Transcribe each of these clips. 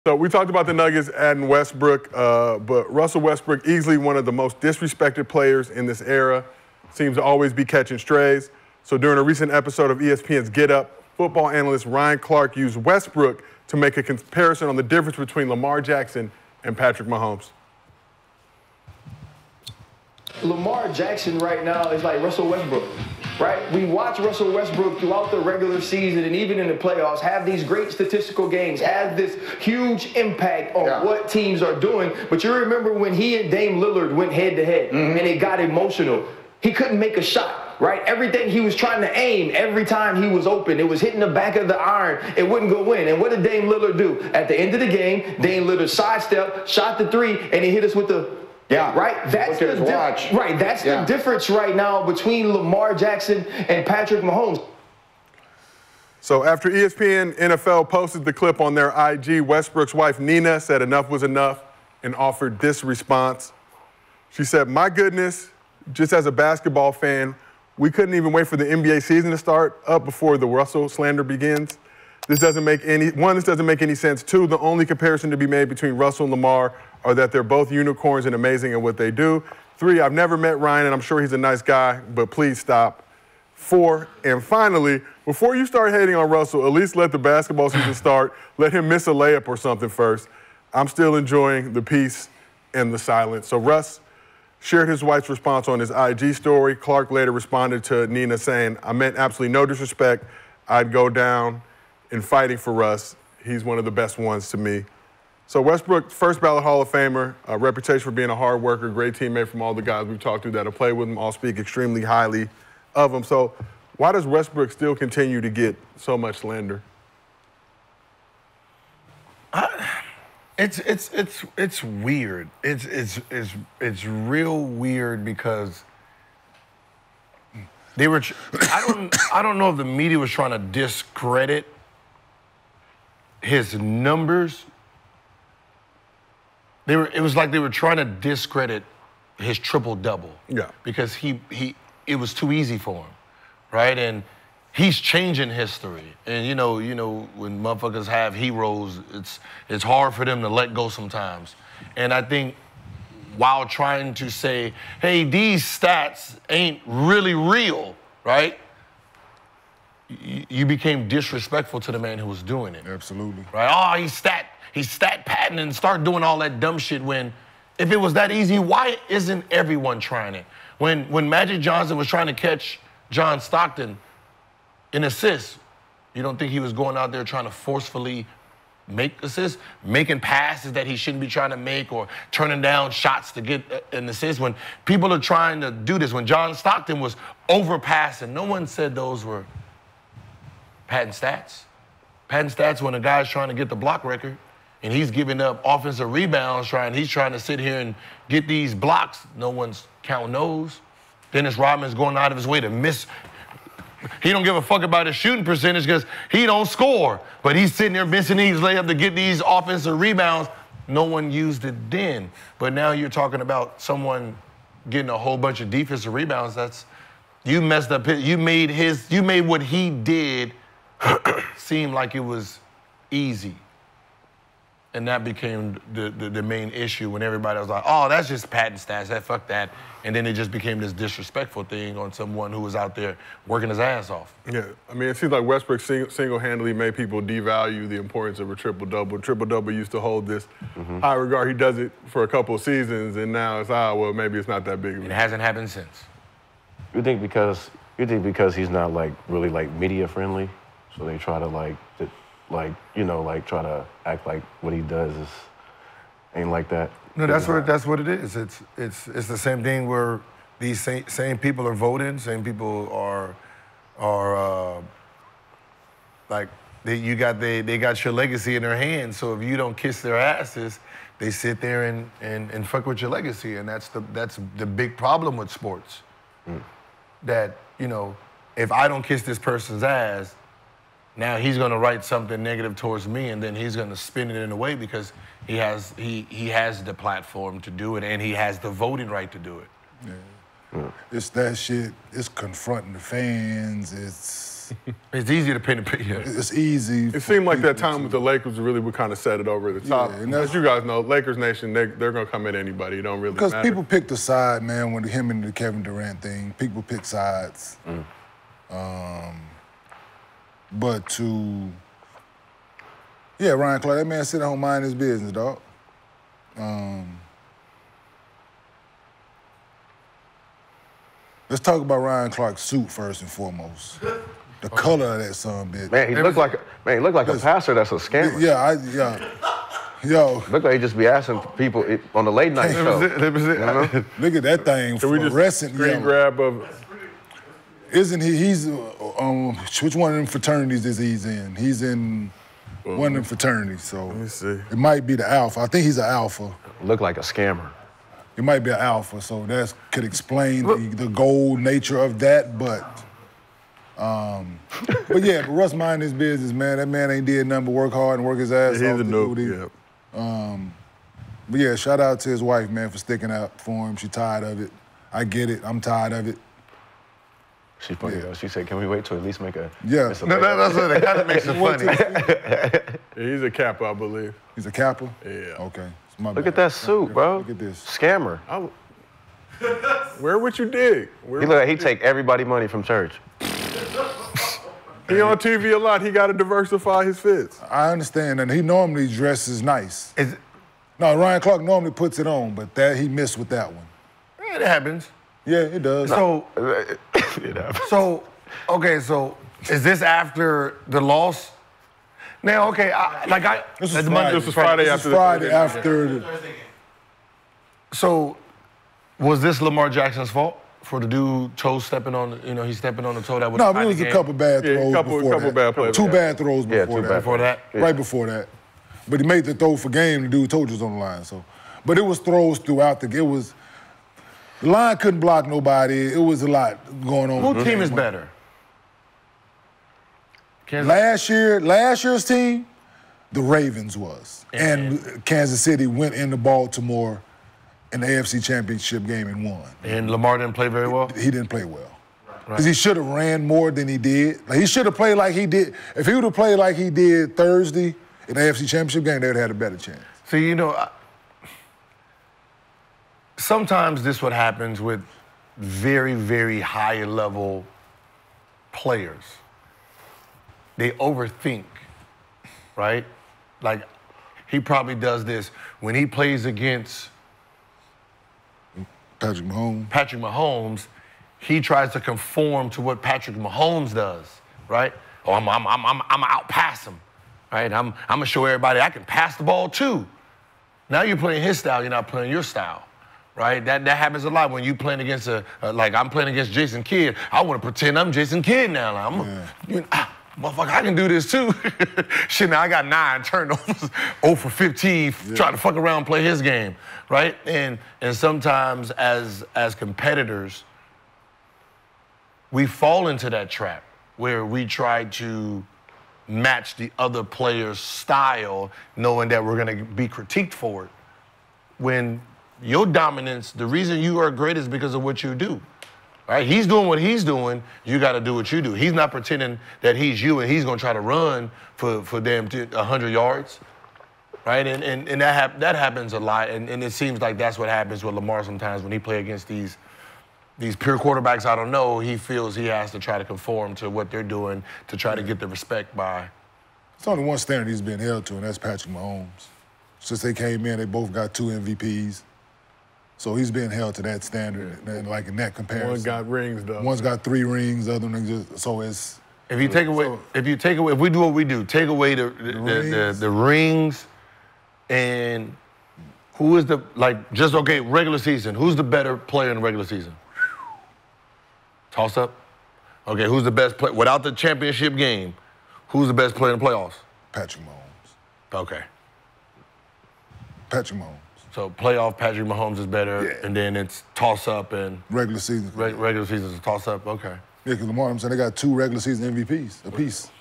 So we talked about the Nuggets adding Westbrook, but Russell Westbrook, easily one of the most disrespected players in this era, seems to always be catching strays. So during a recent episode of ESPN's Get Up, football analyst Ryan Clark used Westbrook to make a comparison on the difference between Lamar Jackson and Patrick Mahomes. Lamar Jackson right now is like Russell Westbrook, right? We watch Russell Westbrook throughout the regular season and even in the playoffs have these great statistical games, have this huge impact on what teams are doing. But you remember when he and Dame Lillard went head-to-head and it got emotional. He couldn't make a shot, right? Everything he was trying to aim, every time he was open, it was hitting the back of the iron. It wouldn't go in. And what did Dame Lillard do? At the end of the game, Dame Lillard sidestepped, shot the three, and he hit us with the right. That's the right. That's the difference right now between Lamar Jackson and Patrick Mahomes. So after ESPN NFL posted the clip on their IG, Westbrook's wife Nina said enough was enough and offered this response. She said, "My goodness, just as a basketball fan, we couldn't even wait for the NBA season to start up before the Russell slander begins. This doesn't make any sense. Two, the only comparison to be made between Russell and Lamar are that they're both unicorns and amazing at what they do. Three, I've never met Ryan, and I'm sure he's a nice guy, but please stop. Four, and finally, before you start hating on Russell, at least let the basketball season start. Let him miss a layup or something first. I'm still enjoying the peace and the silence." So Russ shared his wife's response on his IG story. Clark later responded to Nina saying, "I meant absolutely no disrespect. I'd go down in fighting for Russ. He's one of the best ones to me." So Westbrook, first ballot Hall of Famer, a reputation for being a hard worker, great teammate from all the guys we've talked to that have played with him, all speak extremely highly of him. So why does Westbrook still continue to get so much slander? It's weird. It's real weird because they were. I don't know if the media was trying to discredit his numbers. It was like they were trying to discredit his triple-double. Yeah. Because it was too easy for him, right? And he's changing history. And you know when motherfuckers have heroes, it's hard for them to let go sometimes. And I think while trying to say, hey, these stats ain't really real, right? You became disrespectful to the man who was doing it. Absolutely. Right? Oh, he's stat padding and start doing all that dumb shit when, if it was that easy, why isn't everyone trying it? When Magic Johnson was trying to catch John Stockton in assists, you don't think he was going out there trying to forcefully make assists, making passes that he shouldn't be trying to make, or turning down shots to get an assist? When people are trying to do this, when John Stockton was overpassing, no one said those were patent stats. Patent stats when a guy's trying to get the block record and he's giving up offensive rebounds, he's trying to sit here and get these blocks. No one's counting those. Dennis Rodman's going out of his way to miss. He don't give a fuck about his shooting percentage because he don't score. But he's sitting there missing these layups to get these offensive rebounds. No one used it then. But now you're talking about someone getting a whole bunch of defensive rebounds. You messed up. You made what he did seem like it was easy. And that became the main issue when everybody was like, oh, that's just patent stats, fuck that. And then it just became this disrespectful thing on someone who was out there working his ass off. Yeah, I mean, it seems like Westbrook single-handedly made people devalue the importance of a triple-double. Triple-double used to hold this high regard. He does it for a couple of seasons, and now it's, well, maybe it's not that big of a deal. It hasn't happened since. You think because he's not really media friendly, so they try to try to act like what he does ain't like that. No, that's what it is. It's the same thing where these same people are voting, same people are they got your legacy in their hands. So if you don't kiss their asses, they sit there and fuck with your legacy, and that's the big problem with sports. That if I don't kiss this person's ass, now he's going to write something negative towards me, and then he's going to spin it in a way because he has the platform to do it, and he has the voting right to do it. Yeah. It's that shit. It's confronting the fans. It's easy to paint a picture. It's easy. It seemed like that time with the Lakers really would kind of set it over the top. and As you guys know, Lakers Nation, they're going to come at anybody. It don't really matter. Because people picked a side, man, when him and the Kevin Durant thing. People pick sides. But Ryan Clark, that man sit at home mind his business, dog. Let's talk about Ryan Clark's suit first and foremost. The color of that son bitch. Man, he looked like a pastor that's a scammer. Yo. Looked like he just be asking people on the late night show. That was it. You know? Look at that thing, fluorescent screen yellow. grab of... Isn't he? He's which one of them fraternities is he's in? He's in one of them fraternities. So let me see. It might be the alpha. I think he's an alpha. Look like a scammer. It might be an alpha. So that could explain the gold nature of that. But Russ mind his business, man. That man ain't did nothing but work hard and work his ass off. He's a noob. But yeah, shout out to his wife, man, for sticking up for him. She tired of it. I get it. I'm tired of it. She's funny though. She said, "Can we wait to at least make a?" Yeah. No, that's what it kind of makes it funny. He's a Kappa, I believe. He's a Kappa? Yeah. Okay. Look at that suit, bro. Look at this. Scammer. Where would you dig? He look like he take everybody money from church. He on TV a lot. He got to diversify his fits. I understand, and he normally dresses nice. No, Ryan Clark normally puts it on, but he missed with that one. Yeah, it happens. Yeah, it does. So, so is this after the loss? Now, okay, This was Friday after. So, was this Lamar Jackson's fault for the dude stepping on the toe that would? No, but it was a couple bad throws before that. Bad plays. Two bad throws before that. Before that? Yeah. Right before that. But he made the throw for game. The dude told you was on the line. So, but it was throws throughout the line couldn't block nobody. It was a lot going on. Who team is better? Last year's team, the Ravens was. And Kansas City went into Baltimore in the AFC Championship game and won. And Lamar didn't play very well? He didn't play well. Because he should have ran more than he did. Like, he should have played like he did. If he would have played like he did Thursday in the AFC Championship game, they would have had a better chance. See, sometimes this what happens with very, very high level players. They overthink, right? Like, he probably does this when he plays against Patrick Mahomes, he tries to conform to what Patrick Mahomes does, right? Oh, I'm outpass him, right? I'm gonna show everybody I can pass the ball too. Now you're playing his style, you're not playing your style, right? That happens a lot when you playing against I'm playing against Jason Kidd. I want to pretend I'm Jason Kidd now. Motherfucker, I can do this too. Shit, now I got 9 turnovers, 0 for 15, trying to fuck around and play his game, right? And sometimes as competitors, we fall into that trap where we try to match the other player's style, knowing that we're gonna be critiqued for it. When your dominance, the reason you are great is because of what you do. Right? He's doing what he's doing, you gotta do what you do. He's not pretending that he's you and he's gonna try to run for damn 100 yards. Right? And that happens a lot. And it seems like that's what happens with Lamar sometimes when he play against these pure quarterbacks. I don't know, he feels he has to try to conform to what they're doing to try to get the respect by. It's only one standard he's been held to, and that's Patrick Mahomes. Since they came in, they both got 2 MVPs. So he's been held to that standard, and like in that comparison. One got rings though. One's got 3 rings, the other one just so it's. If we do what we do, take away the rings, and who is regular season? Who's the better player in the regular season? Toss up. Okay, who's the best player without the championship game? Who's the best player in the playoffs? Patrick Mahomes. Okay. Patrick Mahomes. So playoff Patrick Mahomes is better, and then it's toss up and regular season. Regular season is a toss up. Okay. Yeah, because Lamar, I'm saying they got 2 regular season MVPs apiece.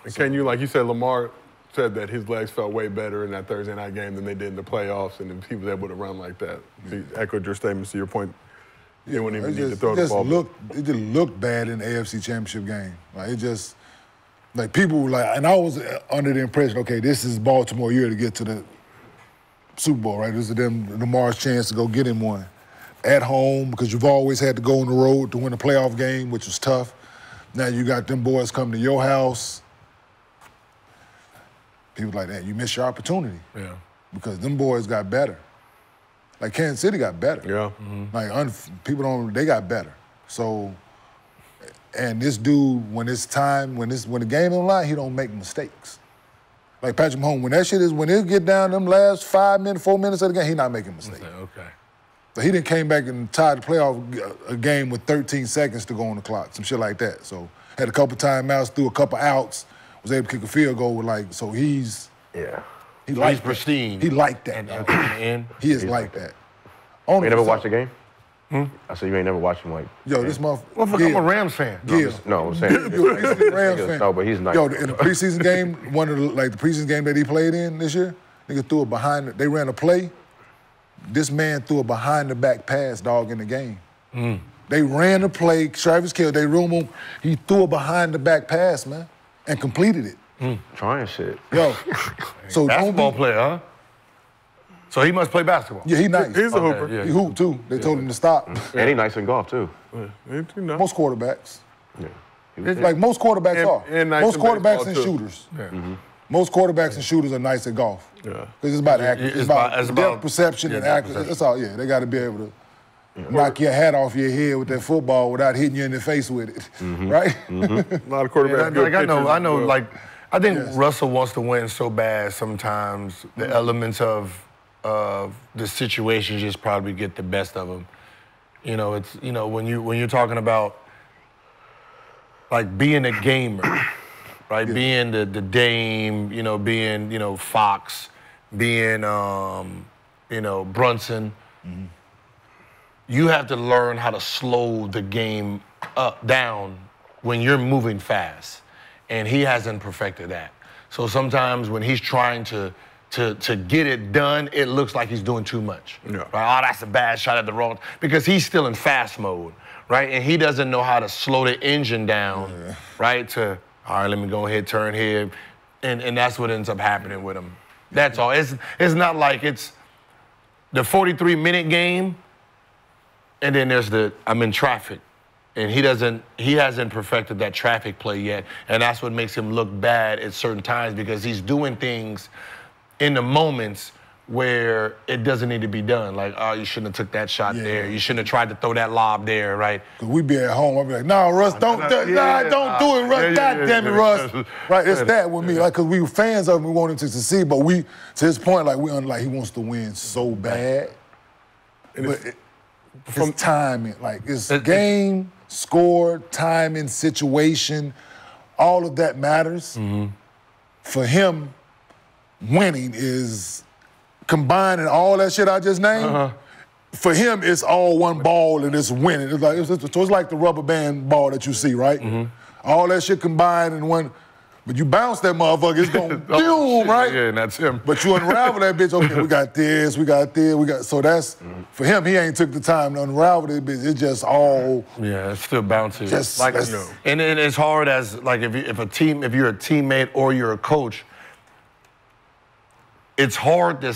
And can you, like you said, Lamar said that his legs felt way better in that Thursday night game than they did in the playoffs, and he was able to run like that. He echoed your statements to your point. Yeah, when he need to throw the ball. It just looked bad in the AFC Championship game. Like, it just, like, people were like, and I was under the impression, okay, this is Baltimore year to get to the Super Bowl, right? This is Lamar's chance to go get him one. At home, because you've always had to go on the road to win a playoff game, which was tough. Now you got them boys coming to your house. People like that, you missed your opportunity. Yeah. Because them boys got better. Like Kansas City got better. Yeah. Like they got better. So, and this dude, when it's time, when the game on line, he don't make mistakes. Like Patrick Mahomes, when it get down them last 5 minutes, 4 minutes of the game, he not making mistakes. Okay. So he didn't came back and tied the playoff a game with 13 seconds to go on the clock, some shit like that. So had a couple timeouts, threw a couple outs, was able to kick a field goal with so he's He's pristine. He like that. He is like that. You ain't never watched the game? I said you ain't never watched him Yo, this motherfucker. Well, I'm a Rams fan. No, I'm saying. Rams fan. No, but he's nice. Yo, in the preseason game, the preseason game that he played in this year, nigga threw it behind. They ran a play. This man threw a behind-the-back pass, dog, in the game. They ran the play. Travis Kelce, they room him. He threw a behind-the-back pass, man, and completed it. Trying shit. Yo, so basketball player, huh? So he must play basketball. Yeah, he nice. He's a hooper. Yeah. He hooped too. They told him to stop. And he nice in golf too. Most quarterbacks. Yeah. Like most quarterbacks are. And nice most quarterbacks and too. shooters. Most quarterbacks and shooters are nice at golf. Yeah. Because it's about accuracy. It's about depth perception and accuracy. Perception. That's all. Yeah, they got to be able to knock your hat off your head with that football without hitting you in the face with it, right? A lot of quarterbacks. I know. Like, I think Russell wants to win so bad. Sometimes the elements of the situation just probably get the best of him. You know, it's when you're talking about like being a gamer, right? Yeah. Being the Dame, being Fox, being Brunson. You have to learn how to slow the game down when you're moving fast, and he hasn't perfected that. So sometimes when he's trying to get it done, it looks like he's doing too much. Yeah. Right? Oh, that's a bad shot at the wrong, because he's still in fast mode, right? And he doesn't know how to slow the engine down, right? All right, let me go ahead, turn here, and that's what ends up happening with him. That's all. It's not like it's the 43-minute game, and then there's I'm in traffic. And he hasn't perfected that traffic play yet. And that's what makes him look bad at certain times, because he's doing things in the moments where it doesn't need to be done. Like, oh, you shouldn't have took that shot there. You shouldn't have tried to throw that lob there, right? Because we be at home, I'll be like, no, Russ, don't do it, Russ. God damn it, Russ. Right, it's that with me. Like, because we were fans of him, we want him to succeed, but to his point, like he wants to win so bad. But it's timing. Like, it's game, score, timing, situation, all of that matters. For him, winning is combining all that shit I just named. For him, it's all one ball and it's winning. It's like the rubber band ball that you see, right? All that shit combined in one. But you bounce that motherfucker, it's going boom, right? Yeah, and that's him. But you unravel that bitch, okay, we got this, so that's, for him, he ain't took the time to unravel that bitch. It's just all. Yeah, it's still bouncy. Just, like, and it's hard as, like, if you're a teammate or you're a coach, it's hard to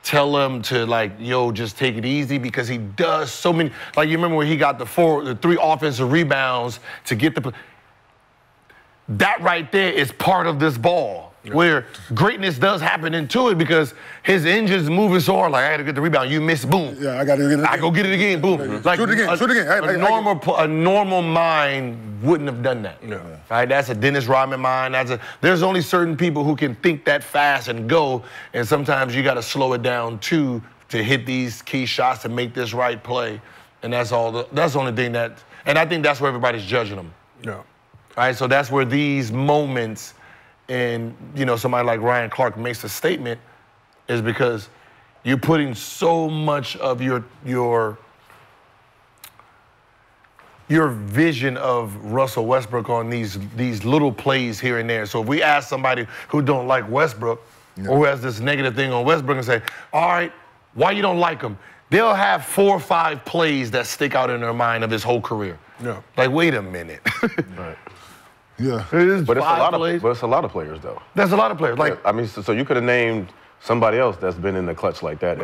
tell him to, like, yo, just take it easy, because he does so many. Like, you remember when he got the 3 offensive rebounds to get the. That right there is part of this ball, where greatness does happen into it, because his engine's moving so hard. Like, I got to get the rebound. You miss, boom. Yeah, I got to get it. I go get it again, boom. Like, shoot it again. A normal mind wouldn't have done that. Right? That's a Dennis Rodman mind. There's only certain people who can think that fast and go, and sometimes you got to slow it down too to hit these key shots to make this right play. And that's the only thing and I think that's where everybody's judging him. Yeah. Right, so that's where these moments, and somebody like Ryan Clark makes a statement, is because you're putting so much of your vision of Russell Westbrook on these little plays here and there. So if we ask somebody who don't like Westbrook, or who has this negative thing on Westbrook, and say, all right, why you don't like him? they'll have 4 or 5 plays that stick out in their mind of his whole career. Yeah. Like, wait a minute. Right. Yeah. But it's a lot of players though. There's a lot of players. Like, I mean, so you could have named somebody else that's been in the clutch like that.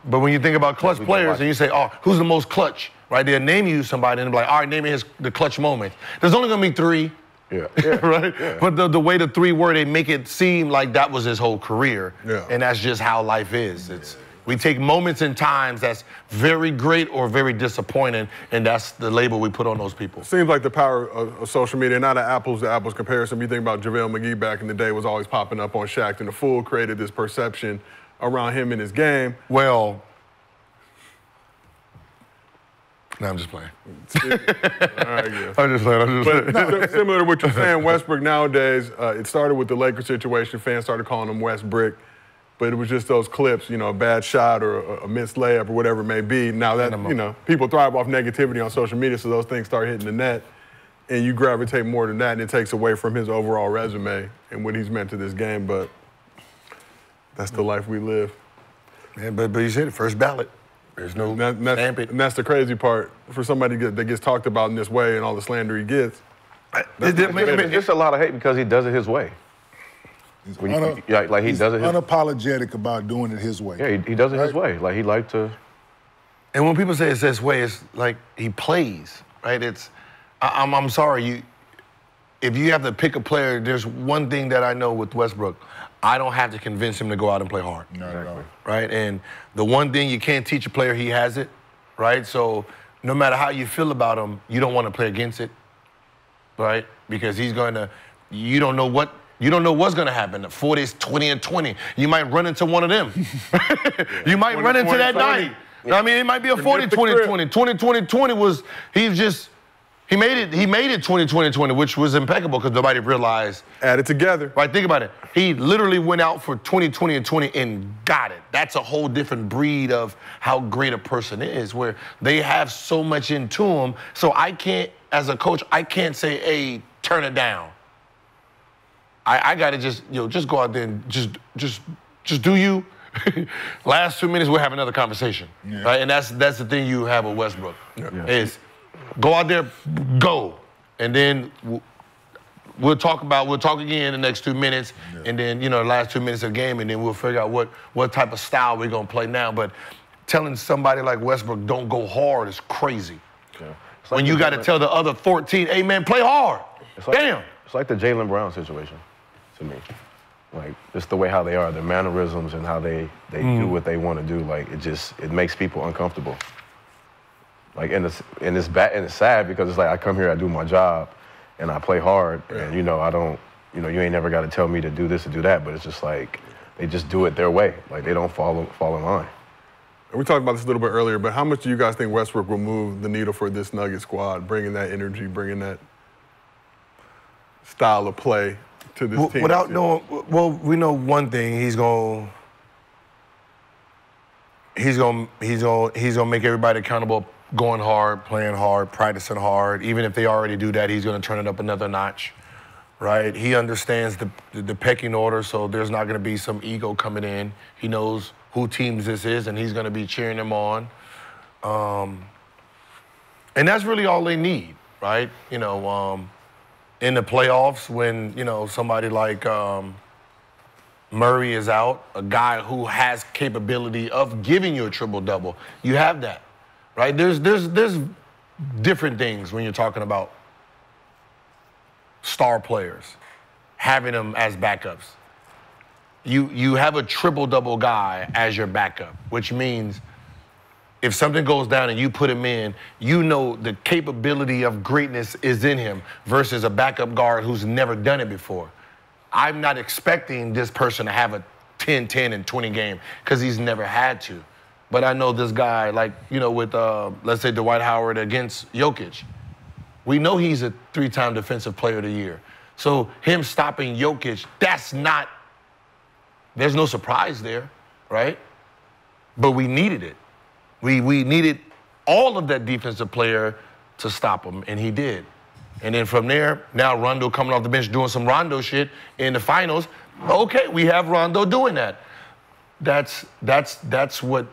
But when you think about clutch players and you say, oh, who's the most clutch? Right, they'll name you somebody and be like, all right, name me the clutch moment. There's only gonna be 3. Yeah. Right? Yeah. But the way the 3 were, they make it seem like that was his whole career. Yeah. And that's just how life is. We take moments in times that's very great or very disappointing, and that's the label we put on those people. Seems like the power of social media, not an apples to apples comparison. You think about JaVale McGee back in the day was always popping up on Shaq, and the Fool created this perception around him and his game. Well, no, I'm just playing. All right, yeah. I'm just playing. But similar to what you're saying, Westbrook nowadays, it started with the Lakers situation. Fans started calling him Westbrick. But it was just those clips, a bad shot or a missed layup or whatever it may be. Now that, people thrive off negativity on social media, so those things start hitting the net, and you gravitate more to that, and it takes away from his overall resume and what he's meant to this game. But that's the life we live. Yeah, but you said it, first ballot. There's no stamp it. And that's the crazy part for somebody that gets talked about in this way and all the slander he gets. It's just a lot of hate because he does it his way. He's he does it unapologetic about doing it his way. Yeah, he does it his way. Like, he liked to. And when people say it's this way, it's like he plays, right? I'm sorry, if you have to pick a player, there's one thing that I know with Westbrook. I don't have to convince him to go out and play hard. Not at all. Right? And the one thing you can't teach a player, he has it, right? So no matter how you feel about him, you don't want to play against it, right? Because you don't know what's going to happen. The 40s, 20 and 20. You might run into one of them. You might run into that night. I mean, it might be a 40, 20, 20. 20, 20, 20 was, he made it 20, 20, 20, which was impeccable because nobody realized. Add it together. Right, think about it. He literally went out for 20, 20, and 20 and got it. That's a whole different breed of how great a person is, where they have so much into them. So I can't, as a coach, I can't say, hey, turn it down. I got to just go out there and just do you. Last 2 minutes, we'll have another conversation. Yeah. Right? And that's the thing you have with Westbrook. Yeah. Is go out there, go. And then we'll talk again in the next 2 minutes. Yeah. And then, the last 2 minutes of the game, and then we'll figure out what type of style we're going to play now. But telling somebody like Westbrook don't go hard is crazy. Yeah. When you got to tell the other 14, hey, man, play hard. Damn. It's like the Jaylen Brown situation to me. Like, just the way how they are, their mannerisms and how they do what they want to do. Like, it makes people uncomfortable. Like, and it's sad because it's like I come here, I do my job, and I play hard, and I don't, you ain't never got to tell me to do this or do that, but it's just like they just do it their way. Like, they don't fall in line. We talked about this a little bit earlier, but how much do you guys think Westbrook will move the needle for this Nugget squad, bringing that energy, bringing that style of play to this team? Without knowing, we know one thing: he's gonna make everybody accountable, going hard, playing hard, practicing hard. Even if they already do that, he's gonna turn it up another notch, right? He understands the pecking order, so there's not gonna be some ego coming in. He knows who teams this is, and he's gonna be cheering them on. And that's really all they need, right? In the playoffs, when somebody like Murray is out, a guy who has capability of giving you a triple-double, you have that, right? There's different things when you're talking about star players, having them as backups. You have a triple-double guy as your backup, which means if something goes down and you put him in, the capability of greatness is in him versus a backup guard who's never done it before. I'm not expecting this person to have a 10, 10, and 20 game because he's never had to. But I know this guy, like, with, let's say, Dwight Howard against Jokic. We know he's a 3-time Defensive Player of the Year. So him stopping Jokic, there's no surprise there, right? But we needed it. We needed all of that defensive player to stop him, and he did. And then from there, now Rondo coming off the bench doing some Rondo shit in the finals. Okay, we have Rondo doing that. That's what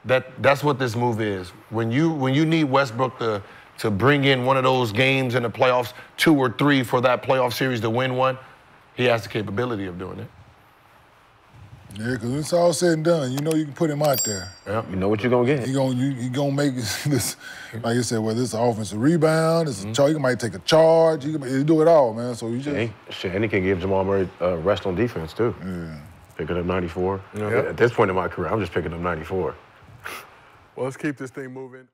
that's what this move is. When you need Westbrook to bring in one of those games in the playoffs, 2 or 3 for that playoff series to win one, he has the capability of doing it. Yeah, because when it's all said and done, you know you can put him out there. Yep. You know what you're going to get. He gonna make this, like you said, whether it's an offensive rebound, it's a charge, he might take a charge, he do it all, man. So you just... And he can give Jamal Murray rest on defense, too. Yeah. Picking up 94. At this point in my career, I'm just picking up 94. Well, let's keep this thing moving.